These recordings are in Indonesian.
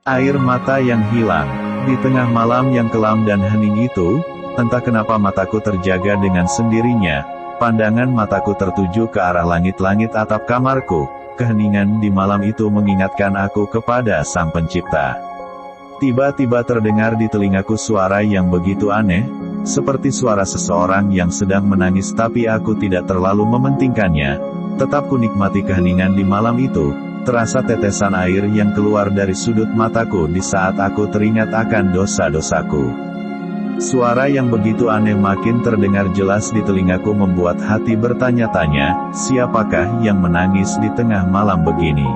Air mata yang hilang. Di tengah malam yang kelam dan hening itu, entah kenapa mataku terjaga dengan sendirinya. Pandangan mataku tertuju ke arah langit-langit atap kamarku. Keheningan di malam itu mengingatkan aku kepada Sang Pencipta. Tiba-tiba terdengar di telingaku suara yang begitu aneh, seperti suara seseorang yang sedang menangis, tapi aku tidak terlalu mementingkannya. Tetap ku nikmati keheningan di malam itu. Terasa tetesan air yang keluar dari sudut mataku di saat aku teringat akan dosa-dosaku. Suara yang begitu aneh makin terdengar jelas di telingaku, membuat hati bertanya-tanya, siapakah yang menangis di tengah malam begini?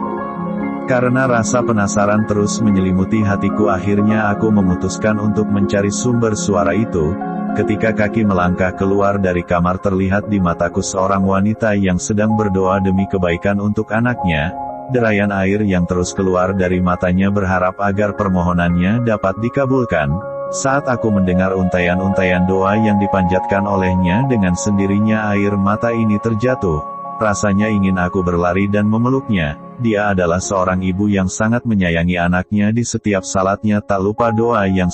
Karena rasa penasaran terus menyelimuti hatiku, akhirnya aku memutuskan untuk mencari sumber suara itu. Ketika kaki melangkah keluar dari kamar, terlihat di mataku seorang wanita yang sedang berdoa demi kebaikan untuk anaknya. Derayan air yang terus keluar dari matanya berharap agar permohonannya dapat dikabulkan. Saat aku mendengar untaian-untaian doa yang dipanjatkan olehnya, dengan sendirinya air mata ini terjatuh. Rasanya ingin aku berlari dan memeluknya. Dia adalah seorang ibu yang sangat menyayangi anaknya. Di setiap salatnya tak lupa doa yang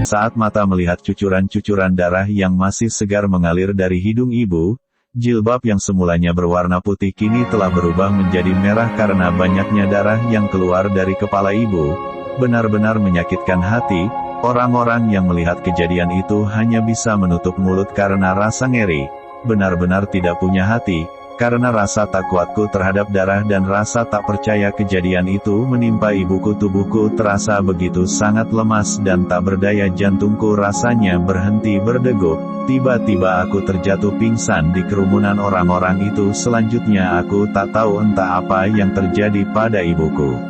Saat mata melihat cucuran-cucuran darah yang masih segar mengalir dari hidung ibu, jilbab yang semulanya berwarna putih kini telah berubah menjadi merah karena banyaknya darah yang keluar dari kepala ibu. Benar-benar menyakitkan hati, orang-orang yang melihat kejadian itu hanya bisa menutup mulut karena rasa ngeri. Benar-benar tidak punya hati, karena rasa tak kuatku terhadap darah dan rasa tak percaya kejadian itu menimpa ibuku. Tubuhku terasa begitu sangat lemas dan tak berdaya, jantungku rasanya berhenti berdegup. Tiba-tiba aku terjatuh pingsan di kerumunan orang-orang itu. Selanjutnya aku tak tahu entah apa yang terjadi pada ibuku.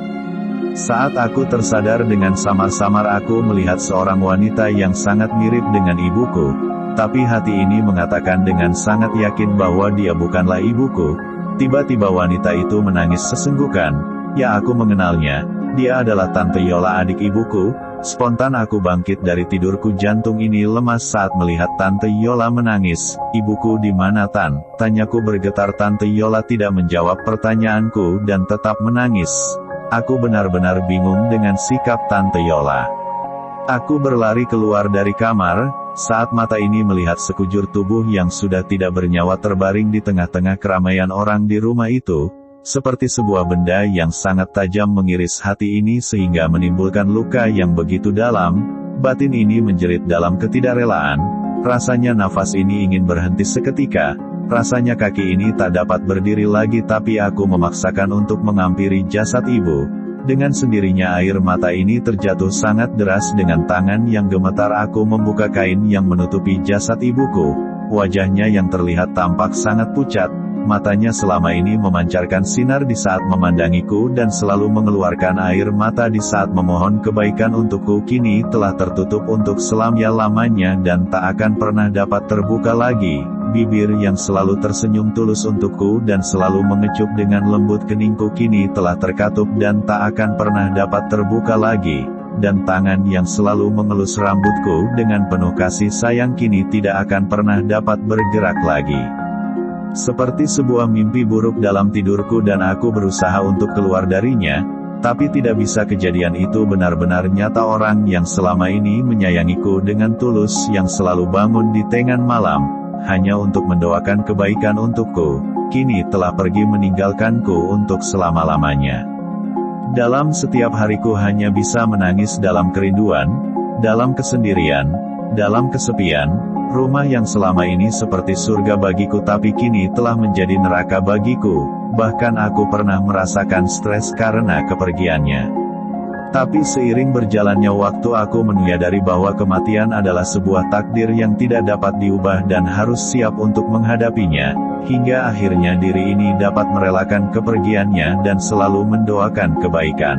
Saat aku tersadar dengan samar-samar aku melihat seorang wanita yang sangat mirip dengan ibuku. Tapi hati ini mengatakan dengan sangat yakin bahwa dia bukanlah ibuku. Tiba-tiba wanita itu menangis sesenggukan. Ya, aku mengenalnya. Dia adalah Tante Yola, adik ibuku. Spontan aku bangkit dari tidurku, jantung ini lemas saat melihat Tante Yola menangis. Ibuku di mana, Tan? Tanyaku bergetar. Tante Yola tidak menjawab pertanyaanku dan tetap menangis. Aku benar-benar bingung dengan sikap Tante Yola. Aku berlari keluar dari kamar. Saat mata ini melihat sekujur tubuh yang sudah tidak bernyawa terbaring di tengah-tengah keramaian orang di rumah itu, seperti sebuah benda yang sangat tajam mengiris hati ini sehingga menimbulkan luka yang begitu dalam. Batin ini menjerit dalam ketidakrelaan. Rasanya nafas ini ingin berhenti seketika. Rasanya kaki ini tak dapat berdiri lagi, tapi aku memaksakan untuk menghampiri jasad ibu. Dengan sendirinya air mata ini terjatuh sangat deras. Dengan tangan yang gemetar aku membuka kain yang menutupi jasad ibuku. Wajahnya yang terlihat tampak sangat pucat. Matanya selama ini memancarkan sinar di saat memandangiku dan selalu mengeluarkan air mata di saat memohon kebaikan untukku, kini telah tertutup untuk selama-lamanya dan tak akan pernah dapat terbuka lagi. Bibir yang selalu tersenyum tulus untukku dan selalu mengecup dengan lembut keningku kini telah terkatup dan tak akan pernah dapat terbuka lagi. Dan tangan yang selalu mengelus rambutku dengan penuh kasih sayang kini tidak akan pernah dapat bergerak lagi. Seperti sebuah mimpi buruk dalam tidurku dan aku berusaha untuk keluar darinya, tapi tidak bisa. Kejadian itu benar-benar nyata. Orang yang selama ini menyayangiku dengan tulus, yang selalu bangun di tengah malam, hanya untuk mendoakan kebaikan untukku, kini telah pergi meninggalkanku untuk selama-lamanya. Dalam setiap hariku hanya bisa menangis dalam kerinduan, dalam kesendirian, dalam kesepian. Rumah yang selama ini seperti surga bagiku tapi kini telah menjadi neraka bagiku. Bahkan aku pernah merasakan stres karena kepergiannya. Tapi seiring berjalannya waktu aku menyadari bahwa kematian adalah sebuah takdir yang tidak dapat diubah dan harus siap untuk menghadapinya. Hingga akhirnya diri ini dapat merelakan kepergiannya dan selalu mendoakan kebaikan.